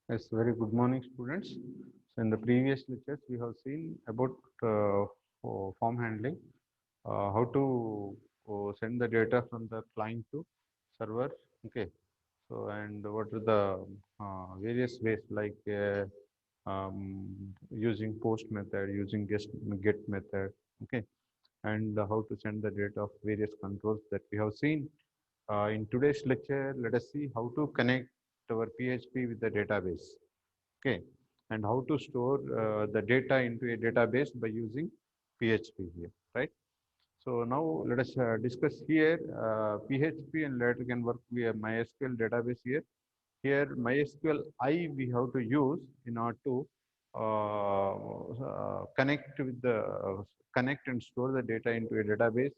Yes, very good morning, students. So, in the previous lectures, we have seen about form handling, how to send the data from the client to server. Okay. So, and what are the various ways like using post method, using get method. Okay, and how to send the data of various controls that we have seen. In today's lecture, let us see how to connect our PHP with the database. Okay, and how to store the data into a database by using PHP here, right? So now let us discuss here PHP, and later can work via MySQL database here. Here MySQL I we have to use in order to connect with the connect and store the data into a database,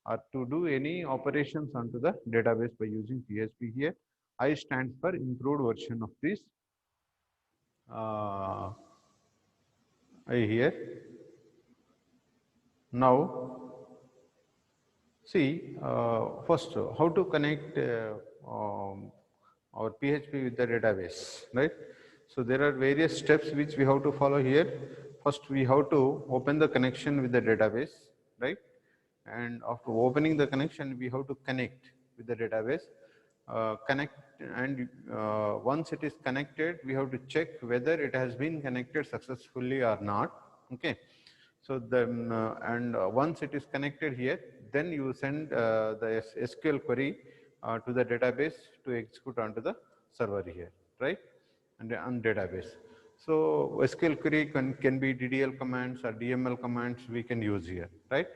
or to do any operations onto the database by using PHP here. I stands for improved version of this uh, I here. Now, see, first, how to connect our PHP with the database, right? So there are various steps which we have to follow here. First, we have to open the connection with the database, right? And after opening the connection, we have to connect with the database. Connect, and once it is connected, we have to check whether it has been connected successfully or not. Okay. So then, and once it is connected here, then you send the SQL query to the database to execute onto the server here, right? And on database. So SQL query can be DDL commands or DML commands we can use here, right?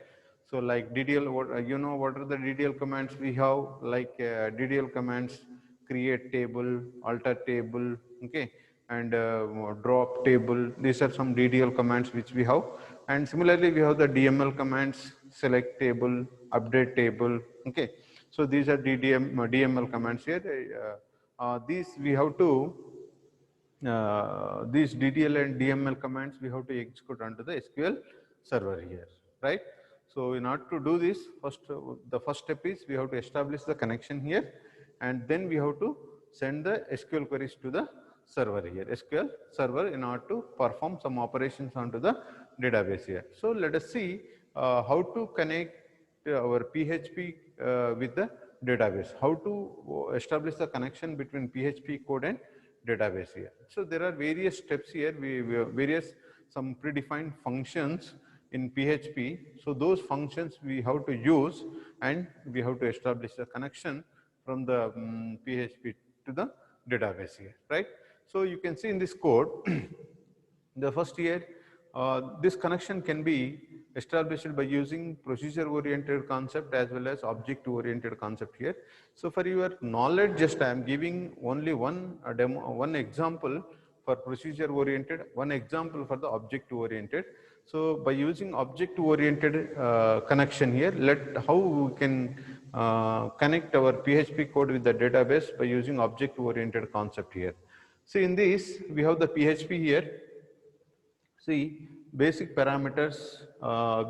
So like DDL, what are the DDL commands we have? Like DDL commands: create table, alter table, okay, and drop table. These are some DDL commands which we have. And similarly, we have the DML commands: select table, update table, okay. So these are DML commands here. These we have to these DDL and DML commands we have to execute onto the SQL server here, right? So in order to do this, the first step is we have to establish the connection here, and then we have to send the SQL queries to the server here, SQL server, in order to perform some operations onto the database here. So let us see how to connect our PHP with the database, how to establish the connection between PHP code and database here. So there are various steps here, we have various some predefined functions in PHP. So those functions we have to use, and we have to establish a connection from the PHP to the database here, right? So you can see in this code, the first here, this connection can be established by using procedure oriented concept as well as object oriented concept here. So for your knowledge, just I am giving only one demo, one example for procedure oriented, one example for the object oriented. So by using object oriented connection here, how we can connect our PHP code with the database by using object oriented concept here. See, in this we have the PHP here. See, basic parameters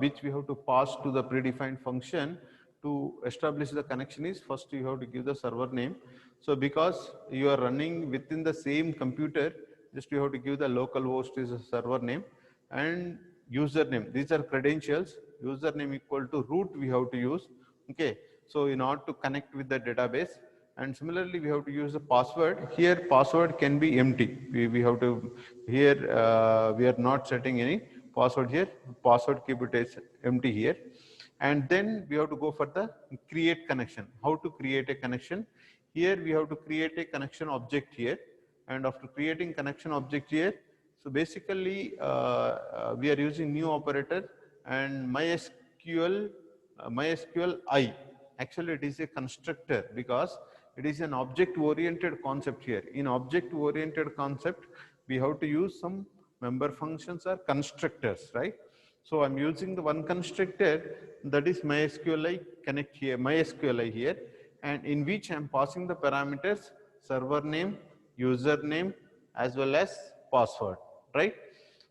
which we have to pass to the predefined function to establish the connection is: first you have to give the server name. So because you are running within the same computer, just you have to give the local host is a server name, and username. These are credentials. Username equal to root we have to use. Okay. So in order to connect with the database, and similarly we have to use the password. Here password can be empty. We have to, here we are not setting any password here. Password keep it as empty here. And then we have to go for the create connection. How to create a connection? Here we have to create a connection object here, and after creating connection object here, so basically we are using new operator and MySQL I. Actually it is a constructor because it is an object oriented concept here. In object oriented concept, we have to use some member functions or constructors, right? So I'm using the one constructor, that is MySQLi connect here, MySQLi here, and in which I'm passing the parameters server name, username, as well as password, right?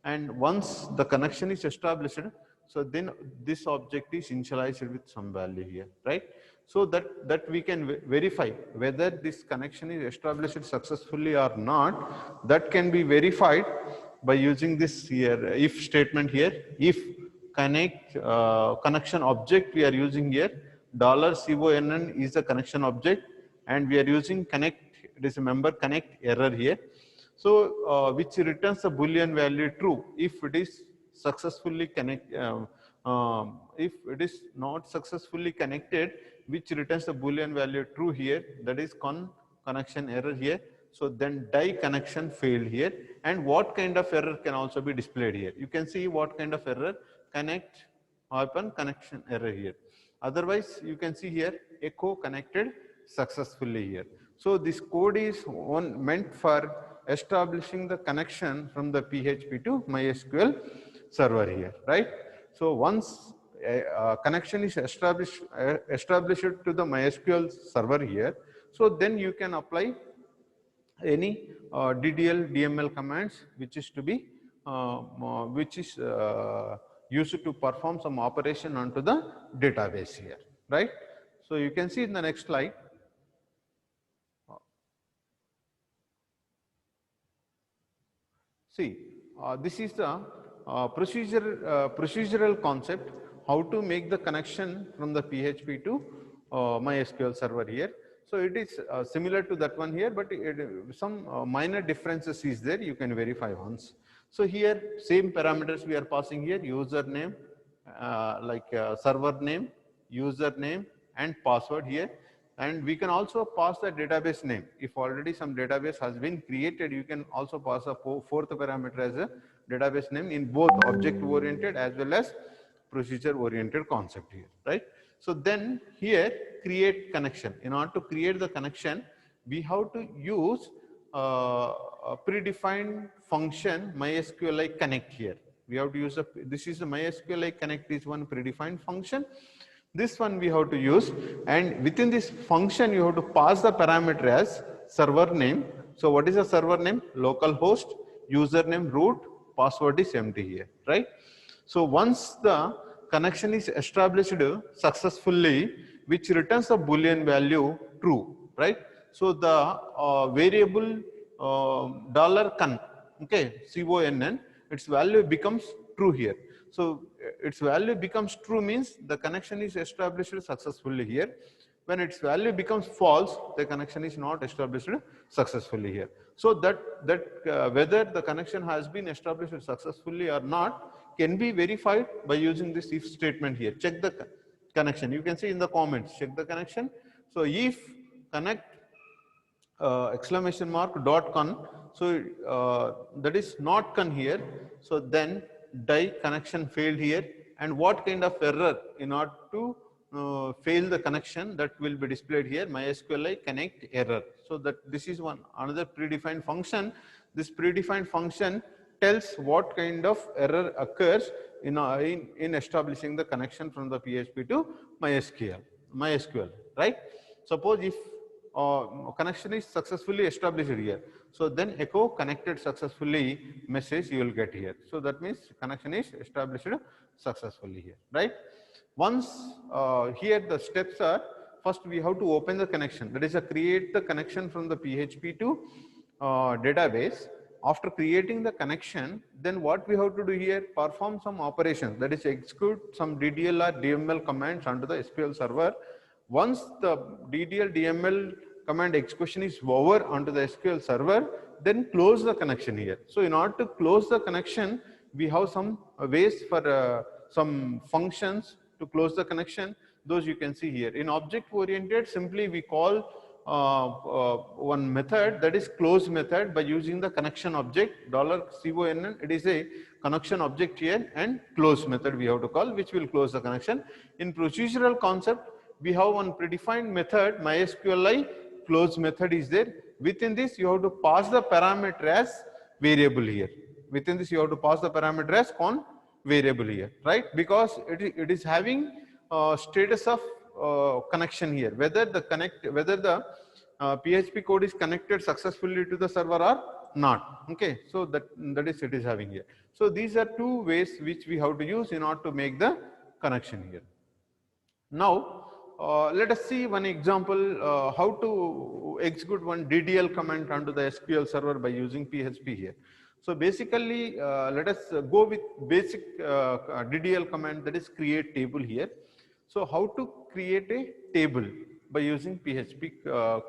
And once the connection is established, so then this object is initialized with some value here, right? so that we can verify whether this connection is established successfully or not. That can be verified by using this here if statement here. If connection object we are using here, $CONN is the connection object, and we are using connect, it is a member connect error here. So which returns a boolean value true if it is successfully if it is not successfully connected, which returns the boolean value true here, that is connection error here. So then die connection failed here. And what kind of error can also be displayed here? You can see what kind of error, connect open connection error here. Otherwise you can see here echo connected successfully here. So this code is meant for establishing the connection from the PHP to MySQL server here, right? So once a connection is established to the MySQL server here, so then you can apply any DDL, DML commands which is to be used to perform some operation onto the database here, right? So you can see in the next slide. See, this is the procedural concept, how to make the connection from the PHP to MySQL server here. So it is similar to that one here, but some minor differences is there, you can verify once. So here same parameters we are passing here, username, server name, username and password here. And we can also pass the database name. If already some database has been created, you can also pass a fourth parameter as a database name in both object oriented as well as procedure oriented concept here, right? So then here create connection. In order to create the connection, we have to use a predefined function MySQLi connect here. We have to use this is a MySQLi connect is one predefined function. This one we have to use, and within this function you have to pass the parameter as server name. So what is the server name? Localhost, username root, password is empty here, right? So once the connection is established successfully, which returns a boolean value true, right? So the variable $CONN, okay, CONN, its value becomes true here. So its value becomes true means the connection is established successfully here. When its value becomes false, the connection is not established successfully here. So that whether the connection has been established successfully or not can be verified by using this if statement here. Check the connection. You can see in the comments, check the connection. So if connect exclamation mark .con, so that is not con here. So then die connection failed here. And what kind of error in order to fail the connection, that will be displayed here, MySQLi connect error. So that this is another predefined function. This predefined function tells what kind of error occurs in establishing the connection from the PHP to MySQL, right? Suppose if connection is successfully established here, so then echo connected successfully message you will get here. So that means connection is established successfully here, right? Once here the steps are, first we have to open the connection, that is create the connection from the PHP to database. After creating the connection, then what we have to do here, perform some operations, that is execute some DDL or DML commands onto the SQL server. Once the DDL DML command execution is over onto the SQL server, then close the connection here. So in order to close the connection, we have some ways for some functions to close the connection. Those you can see here. In object oriented, simply we call one method, that is close method, by using the connection object $CONN. It is a connection object here, and close method we have to call, which will close the connection. In procedural concept, we have one predefined method, MySQLi close method is there. Within this you have to pass the parameter as variable here. Within this you have to pass the parameter as con variable here, right? Because it is having status of connection here, whether the PHP code is connected successfully to the server or not. Okay, so that is it is having here. So these are two ways which we have to use in order to make the connection here. Now let us see one example how to execute one DDL command onto the SQL server by using PHP here. So basically, let us go with basic DDL command, that is create table here. So how to create a table by using PHP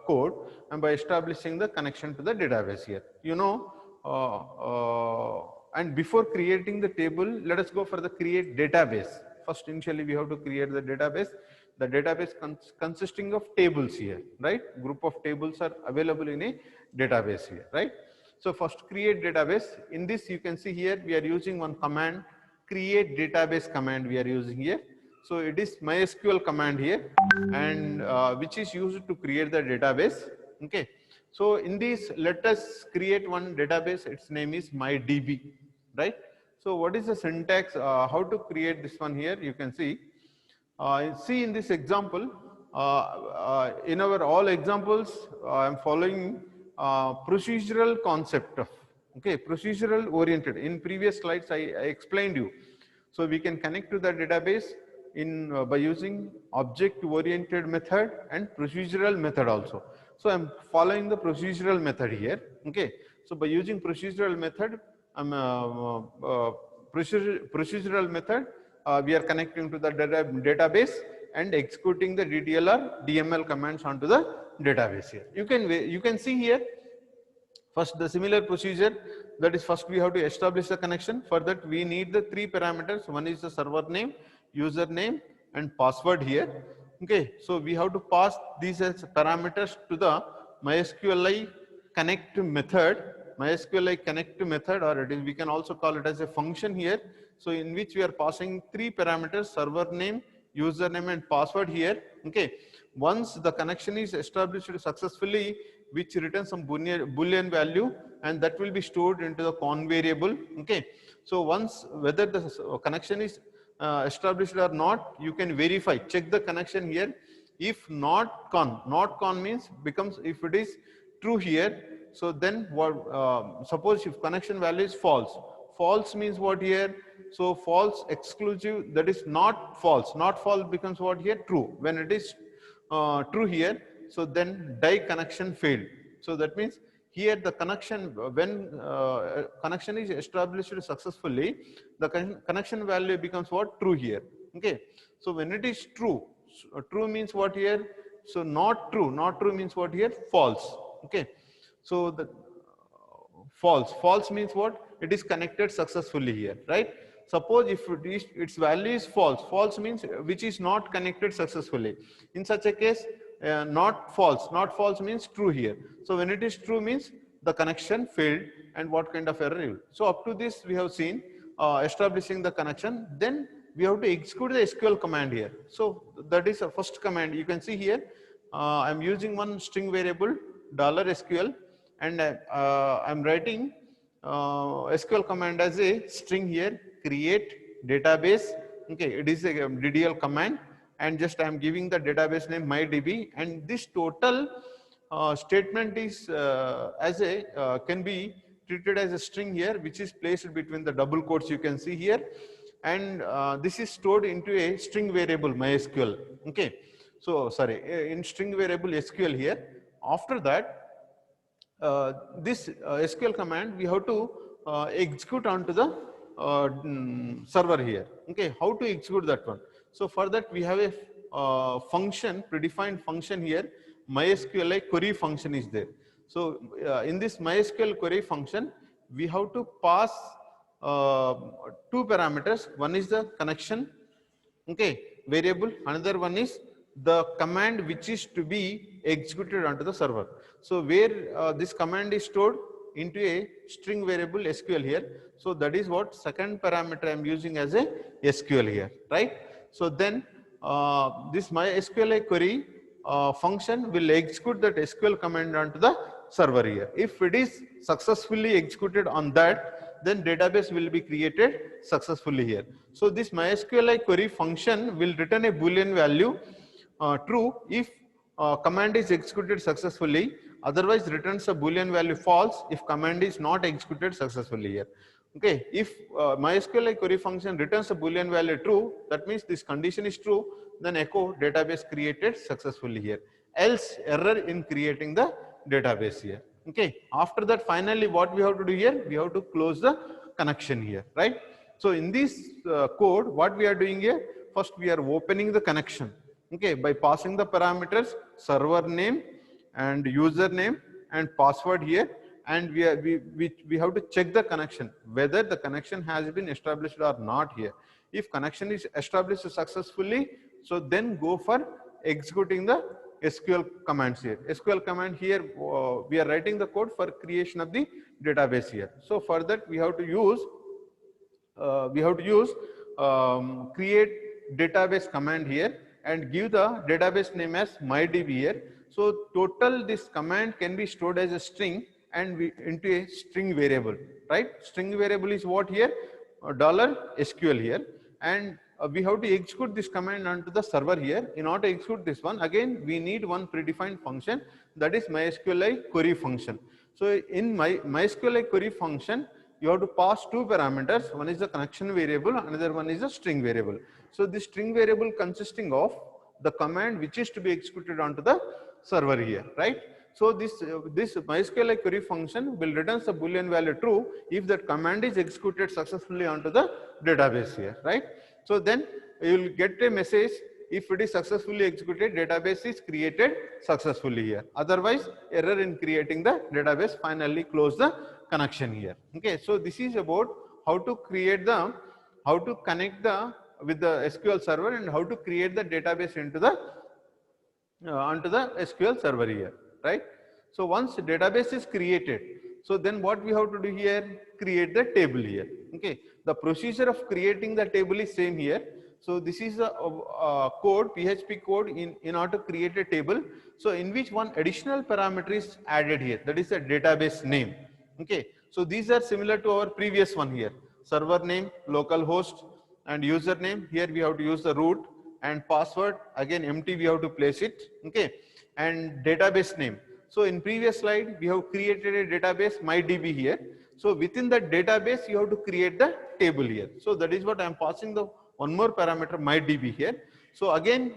code and by establishing the connection to the database here. You know, and before creating the table, let us go for the create database. First, initially we have to create the database. The database consisting of tables here, right? Group of tables are available in a database here, right? So first create database. In this you can see here we are using one command, create database command we are using here. So it is MySQL command here, and which is used to create the database. Okay. So in this, let us create one database. Its name is MyDB, right? So what is the syntax? How to create this one here? You can see. See in this example, in our all examples, I am following procedural concept of, okay, procedural oriented. In previous slides, I explained you. So we can connect to the database in by using object oriented method and procedural method also. So I'm following the procedural method here. Okay. So by using procedural method, procedural method, we are connecting to the database and executing the DDL or DML commands onto the database here. You can see here first the similar procedure, that is first we have to establish the connection. For that we need the three parameters. One is the server name, username and password here. Okay, so we have to pass these as parameters to the MySQLi connect method, MySQLi connect method, or it is, we can also call it as a function here. So in which we are passing three parameters, server name, username and password here. Okay, once the connection is established successfully, which returns some boolean value, and that will be stored into the con variable. Okay, so once whether the connection is established or not, you can verify, check the connection here. If not con means becomes, if it is true here, so then what, suppose if connection value is false means what here? So false exclusive, that is not false becomes what here? True. When it is true here, so then die connection failed. So that means here the connection, when connection is established successfully, the connection value becomes what? True here. Okay. So when it is true, true means what here? So not true means what here? False. Okay. So the false means what? It is connected successfully here, right? Suppose if its value is false means which is not connected successfully. In such a case, not false means true here. So when it is true means the connection failed, and what kind of error? So up to this we have seen establishing the connection. Then we have to execute the SQL command here. So that is the first command. You can see here I'm using one string variable $SQL, and I'm writing SQL command as a string here, create database. Okay, it is a DDL command, and just I am giving the database name MyDB, and this total statement is as a can be treated as a string here, which is placed between the double quotes you can see here, and this is stored into a string variable MySQL. Okay, so sorry, in string variable SQL here. After that, this SQL command we have to execute onto the server here. Okay, how to execute that one? So for that we have a function, predefined function here, MySQLi query function is there. So in this MySQL query function, we have to pass two parameters. One is the connection, okay, variable. Another one is the command which is to be executed onto the server. So where this command is stored into a string variable SQL here. So that is what second parameter I am using as a SQL here, right? So then this MySQLi query function will execute that SQL command onto the server here. If it is successfully executed on that, then database will be created successfully here. So this MySQLi query function will return a boolean value true if command is executed successfully, otherwise returns a boolean value false if command is not executed successfully here. Okay, if MySQL query function returns a Boolean value true, that means this condition is true, then echo database created successfully here. Else error in creating the database here. Okay, after that finally what we have to do here, we have to close the connection here, right? So in this code, what we are doing here, first we are opening the connection, okay, by passing the parameters server name and username and password here, and we have to check the connection whether the connection has been established or not here. If connection is established successfully, so then go for executing the SQL commands here. SQL command here, we are writing the code for creation of the database here. So for that we have to use create database command here and give the database name as mydb here. So total this command can be stored as a string and into a string variable, right? String variable is what here? $SQL here, and we have to execute this command onto the server here. In order to execute this one, again we need one predefined function, that is MySQLi query function. So in MySQLi query function, you have to pass two parameters. One is the connection variable, another one is a string variable. So this string variable consisting of the command which is to be executed onto the server here, right? So this MySQL query function will return the Boolean value true if that command is executed successfully onto the database here, right? So then you will get a message, if it is successfully executed, database is created successfully here. Otherwise, error in creating the database, finally close the connection here. Okay, so this is about how to create how to connect with the SQL server and how to create the database into the onto the SQL server here, right? So once database is created, so then what we have to do here, create the table here. Okay, the procedure of creating the table is same here. So this is a code, PHP code in order to create a table. So in which one additional parameter is added here, that is a database name. Okay, so these are similar to our previous one here, server name, localhost, and username. Here we have to use the root, and password again empty, we have to place it. Okay, and database name. So in previous slide we have created a database MyDB here. So within that database you have to create the table here. So that is what I am passing the one more parameter MyDB here. So again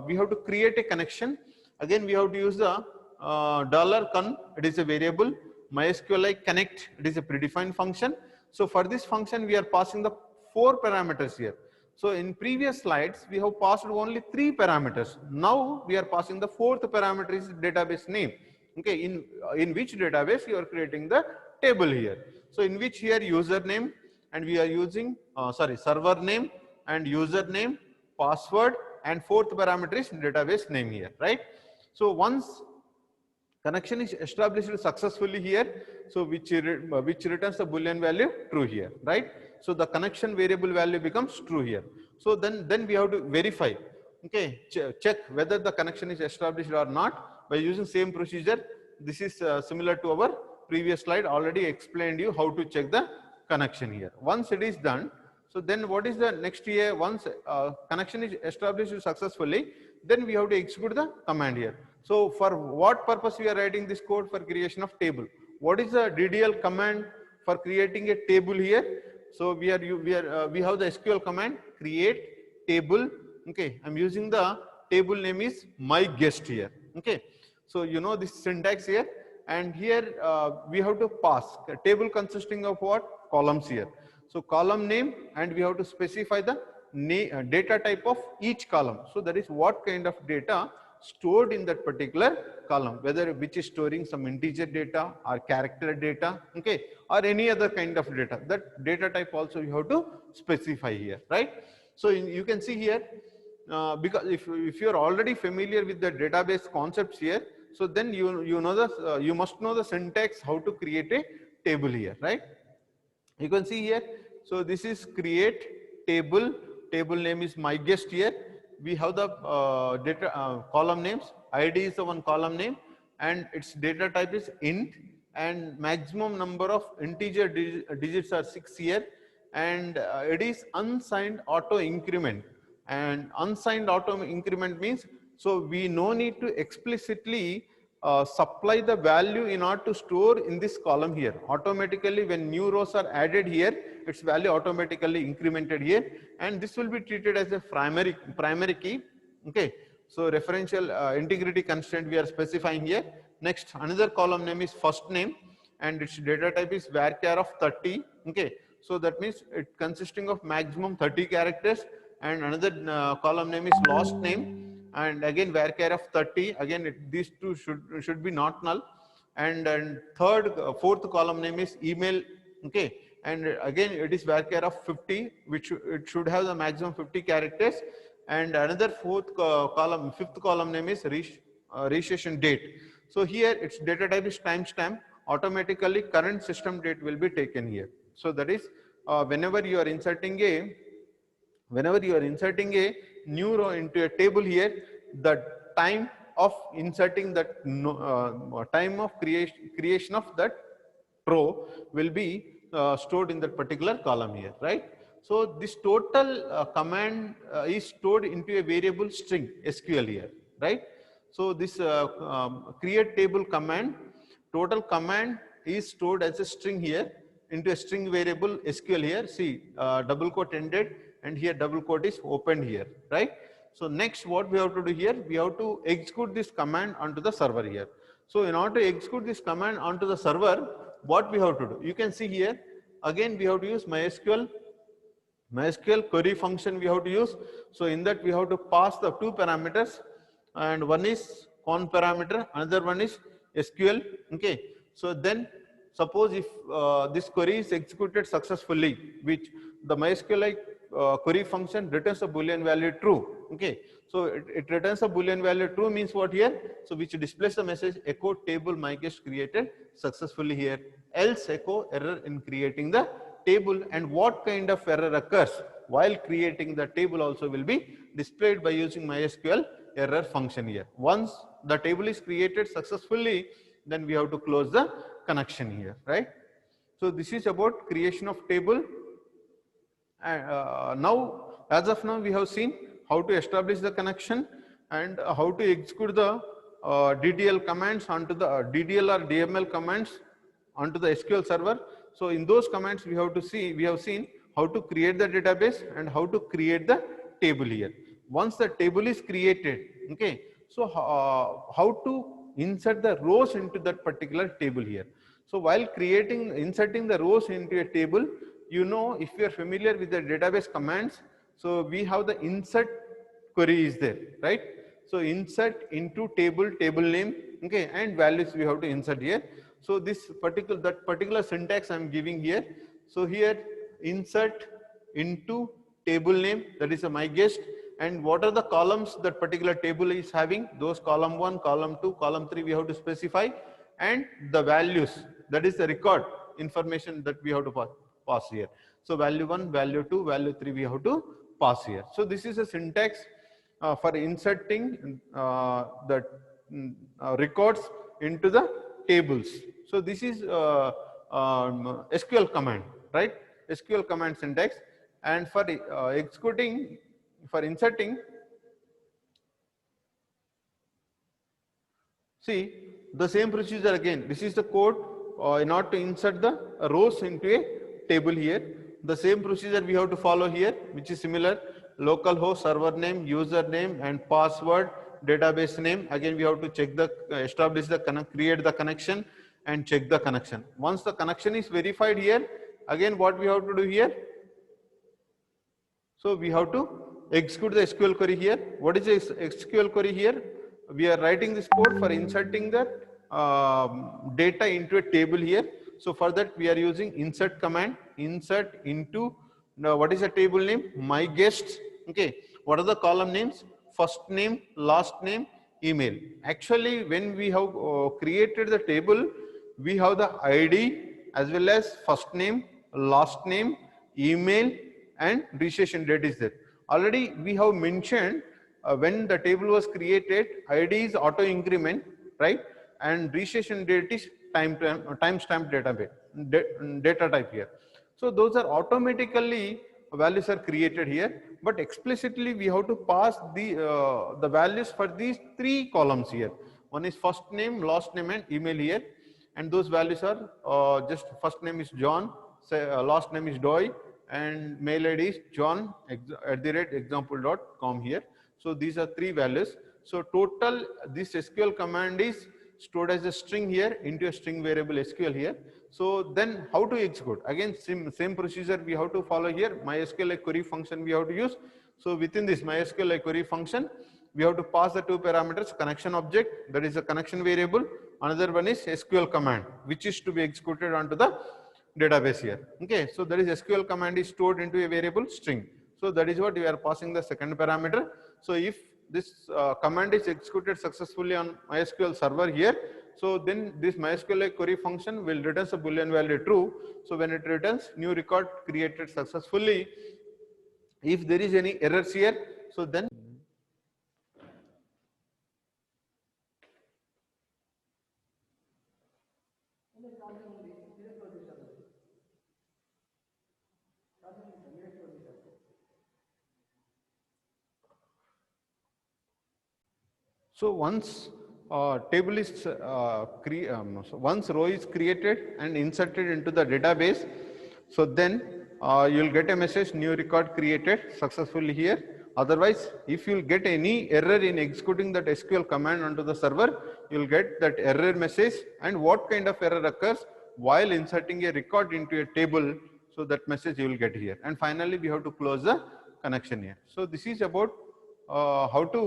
we have to create a connection. Again we have to use the $con, it is a variable. MySQLi connect, it is a predefined function. So for this function we are passing the 4 parameters here. So in previous slides, we have passed only 3 parameters. Now we are passing the 4th parameter is database name. Okay, in which database you are creating the table here. So in which here username, and we are using server name and username, password, and 4th parameter is database name here, right? So once connection is established successfully here, so which returns the Boolean value true here, right? So the connection variable value becomes true here. So then we have to verify, okay, check whether the connection is established or not by using same procedure. This is similar to our previous slide, already explained you how to check the connection here. Once it is done, so then what is the next here? Once connection is established successfully, then we have to execute the command here. So for what purpose we are writing this code? For creation of table. What is the DDL command for creating a table here? So we have the SQL command create table. Okay, I'm using the table name is my guest here. Okay, so you know this syntax here, and here we have to pass a table consisting of what? Columns here. So column name, and we have to specify the data type of each column. So that is what kind of data stored in that particular column, whether which is storing some integer data or character data, okay, or any other kind of data. That data type also you have to specify here, right? So you can see here, because if you are already familiar with the database concepts here, so then you know the you must know the syntax how to create a table here, right? You can see here. So this is create table. Table name is my guest here. We have the data column names. ID is the one column name, and its data type is int, and maximum number of integer digits are 6 here, and it is unsigned auto increment. And unsigned auto increment means, so we no need to explicitly supply the value in order to store in this column here. Automatically, when new rows are added here, its value automatically incremented here, and this will be treated as a primary key. Okay, so referential integrity constraint we are specifying here. Next, another column name is first name, and its data type is varchar of 30. Okay, so that means it consisting of maximum 30 characters, and another column name is last name, and again varchar of 30. Again, these two should be not null, and fourth column name is email. Okay, and again it is varchar of 50, which it should have the maximum 50 characters, and another fifth column name is registration date. So here its data type is timestamp. Automatically current system date will be taken here. So that is whenever you are inserting a new row into a table here, the time of inserting that time of creation of that row will be stored in that particular column here, right? So this total command is stored into a variable string SQL here, right? So this create table command, total command is stored as a string here into a string variable SQL here. See, double quote ended, and here double quote is opened here, right? So next what we have to do here, we have to execute this command onto the server here. So in order to execute this command onto the server, what we have to do? You can see here, again we have to use MySQL query function we have to use. So in that we have to pass the two parameters, and one is con parameter, another one is SQL. Okay, so then suppose if this query is executed successfully, which the MySQL query function returns a boolean value true. Okay, so it returns a boolean value true means what here? So which displays the message echo table myguest created successfully here, else echo error in creating the table. And what kind of error occurs while creating the table also will be displayed by using MySQL error function here. Once the table is created successfully, then we have to close the connection here, right? So this is about creation of table. Now, as of now, we have seen how to establish the connection and how to execute the DDL commands onto the DDL or DML commands onto the SQL server. So in those commands, we have seen how to create the database and how to create the table here. Once the table is created, okay, so how to insert the rows into that particular table here. So while inserting the rows into a table, you know, if you are familiar with the database commands, so we have the insert query is there, right? So insert into table name, okay, and values we have to insert here. So that particular syntax I'm giving here. So here insert into table name, that is a myguest, and what are the columns that particular table is having, those column 1, column 2, column 3 we have to specify, and the values, that is the record information that we have to pass here. So value 1, value 2, value 3 we have to pass here. So this is a syntax for inserting the records into the tables. So this is SQL command, right? SQL command syntax. And for inserting, see the same procedure again. This is the code in order to insert the rows into a table here. The same procedure we have to follow here, which is similar: localhost, server name, username, and password, database name. Again, we have to check create the connection and check the connection. Once the connection is verified here, again what we have to do here? So we have to execute the SQL query here. What is the SQL query here? We are writing this code for inserting the data into a table here. So for that we are using insert command, insert into, what is the table name? myguest. Okay, what are the column names? First name, last name, email. Actually, when we have created the table, we have the ID as well as first name, last name, email, and registration date is there. Already we have mentioned when the table was created, ID is auto increment, right? And registration date is timestamp data type here. So those are automatically values are created here, but explicitly we have to pass the values for these three columns here. One is first name, last name and email here, and those values are just first name is John, last name is Doi, and mail ID is john@example.com here. So these are three values. So total this SQL command is stored as a string here into a string variable SQL here. So then how to execute? Again same procedure we have to follow here. MySQL query function we have to use. So within this MySQL query function, we have to pass the two parameters: connection object, that is a connection variable. Another one is SQL command, which is to be executed onto the database here. Okay, so that is SQL command is stored into a variable string. So that is what we are passing the second parameter. So if this command is executed successfully on MySQL server here, so then this MySQL query function will return a boolean value true. So when it returns new record created successfully, if there is any errors here, so then so once table is once row is created and inserted into the database, so then you'll get a message new record created successfully here. Otherwise, if you'll get any error in executing that SQL command onto the server, you'll get that error message, and what kind of error occurs while inserting a record into a table. So that message you will get here. And finally, we have to close the connection here. So this is about how to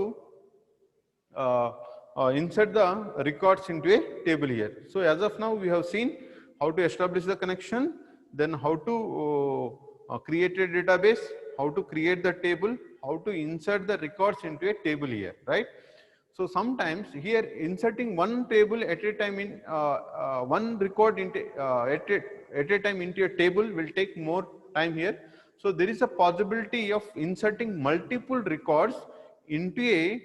insert the records into a table here. So as of now, we have seen how to establish the connection, then how to create a database, how to create the table, how to insert the records into a table here, right? So sometimes here inserting one table at a time in one record into at a time into a table will take more time here. So there is a possibility of inserting multiple records into a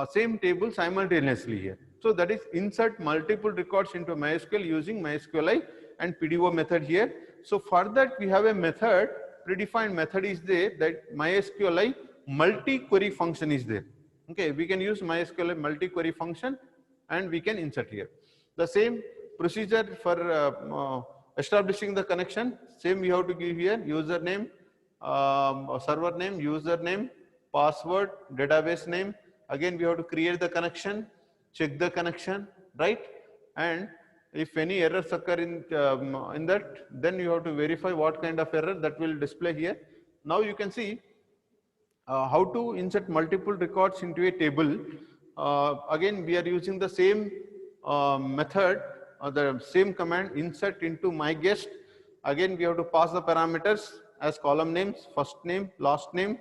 same table simultaneously here. So that is insert multiple records into MySQL using MySQLi and PDO method here. So for that we have a method, predefined method is there, that MySQLi multi-query function is there. Okay, we can use MySQL multi-query function and we can insert here. The same procedure for establishing the connection, same we have to give here: username, server name, username, password, database name. Again, we have to create the connection, check the connection, right? And if any errors occur in that, then you have to verify what kind of error that will display here. Now you can see how to insert multiple records into a table. Again, we are using the same method, the same command, insert into myGuest. Again, we have to pass the parameters as column names: first name, last name,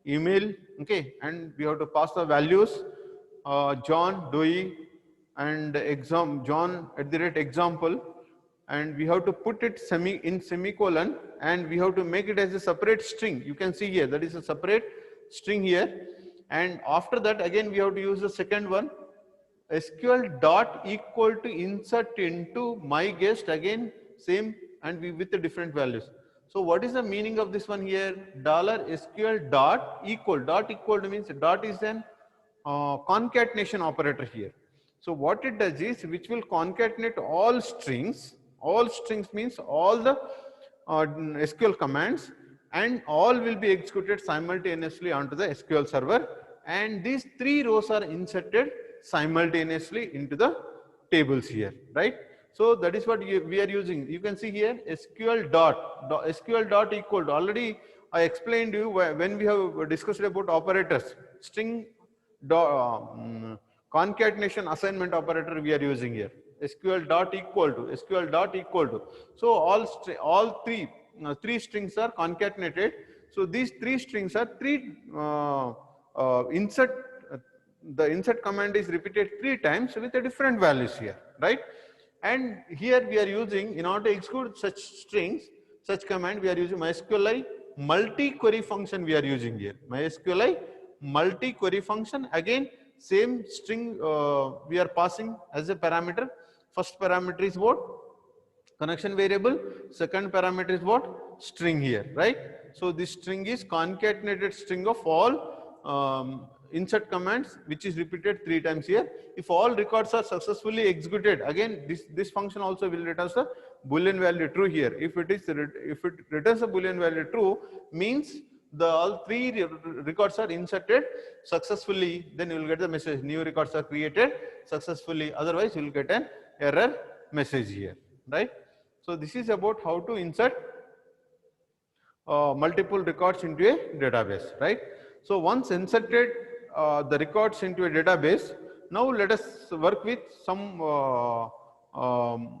email. Okay, and we have to pass the values John, Doi, and John@example, and we have to put it in semicolon, and we have to make it as a separate string. You can see here that is a separate string here. And after that, again we have to use the second one, SQL dot equal to insert into myGuest, again same, and with the different values. So what is the meaning of this one here? $SQL dot equal means dot is an concatenation operator here. So what it does is, which will concatenate all strings. All strings means all the SQL commands, and all will be executed simultaneously onto the SQL server, and these three rows are inserted simultaneously into the tables here, right? So that is what we are using. You can see here SQL dot equal to, already I explained you when we have discussed about operators, string concatenation assignment operator we are using here. SQL dot equal to. So all three strings are concatenated. So these three strings are the insert command is repeated 3 times with a different values here, right? And here we are using, in order to execute such strings, such command, we are using MySQLi multi-query function we are using here. MySQLi multi-query function, again same string we are passing as a parameter. First parameter is what? Connection variable. Second parameter is what? String here, right? So this string is concatenated string of all insert commands which is repeated 3 times here. If all records are successfully executed, again this function also will return a boolean value true here. If it returns a boolean value true, means the all 3 records are inserted successfully, then you will get the message new records are created successfully, otherwise you will get an error message here, right? So this is about how to insert multiple records into a database, right? So once inserted the records into a database, now let us work with some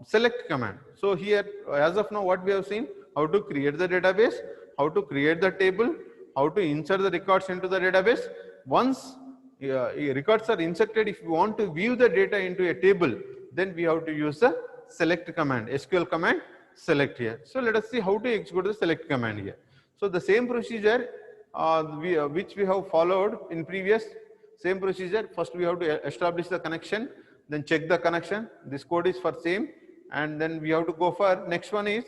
select command. So here, as of now, what we have seen, how to create the database, how to create the table, how to insert the records into the database. Once records are inserted, if you want to view the data into a table, then we have to use the select command, SQL command select here. So let us see how to execute the select command here. So the same procedure which we have followed in previous, same procedure. First we have to establish the connection, then check the connection. This code is for same, and then we have to go for next one is,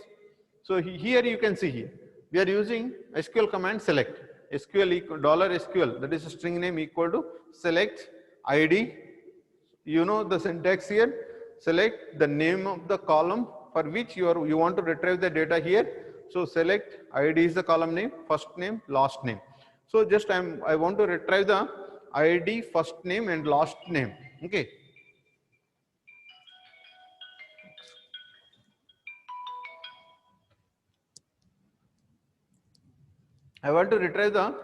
so here you can see here we are using SQL command select. SQL equal $SQL, that is a string name, equal to select ID. You know the syntax here. Select the name of the column for which you want to retrieve the data here. So select ID is the column name, first name, last name. So just I want to retrieve the ID, first name and last name. Okay. I want to retrieve the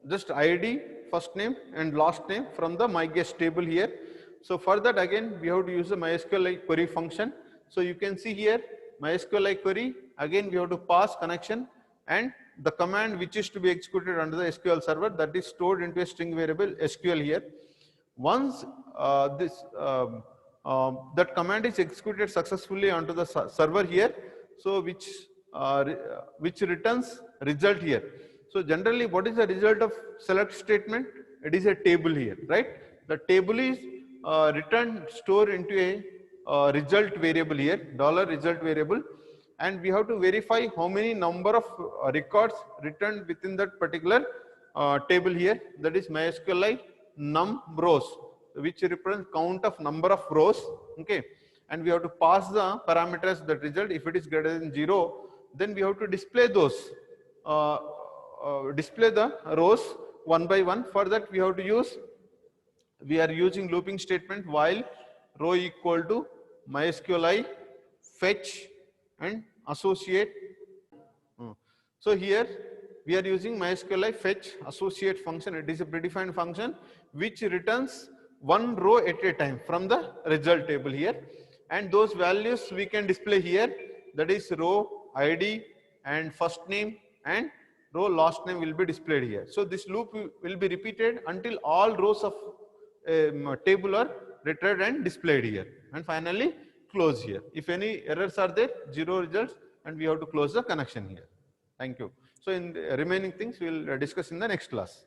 just ID, first name and last name from the myGuest table here. So for that, again we have to use the MySQL query function. So you can see here MySQL query, again we have to pass connection and the command which is to be executed under the SQL server, that is stored into a string variable SQL here. Once that command is executed successfully onto the server here, so which returns result here. So generally, what is the result of select statement? It is a table here, right? The table is returned, stored into a result variable here, $result variable, and we have to verify how many number of records returned within that particular table here. That is MySQL num rows, which represents count of number of rows. Okay, and we have to pass the parameters that result. If it is greater than 0, then we have to display those. Display the rows one by one. For that we have to use, we are using looping statement while row equal to MySQL fetch and associate. So here we are using MySQL fetch associate function. It is a predefined function which returns one row at a time from the result table here, and those values we can display here, that is row ID and first name and row last name will be displayed here. So this loop will be repeated until all rows of table are retrieved and displayed here, and finally close here. If any errors are there, 0 results, and we have to close the connection here. Thank you. So in the remaining things we will discuss in the next class.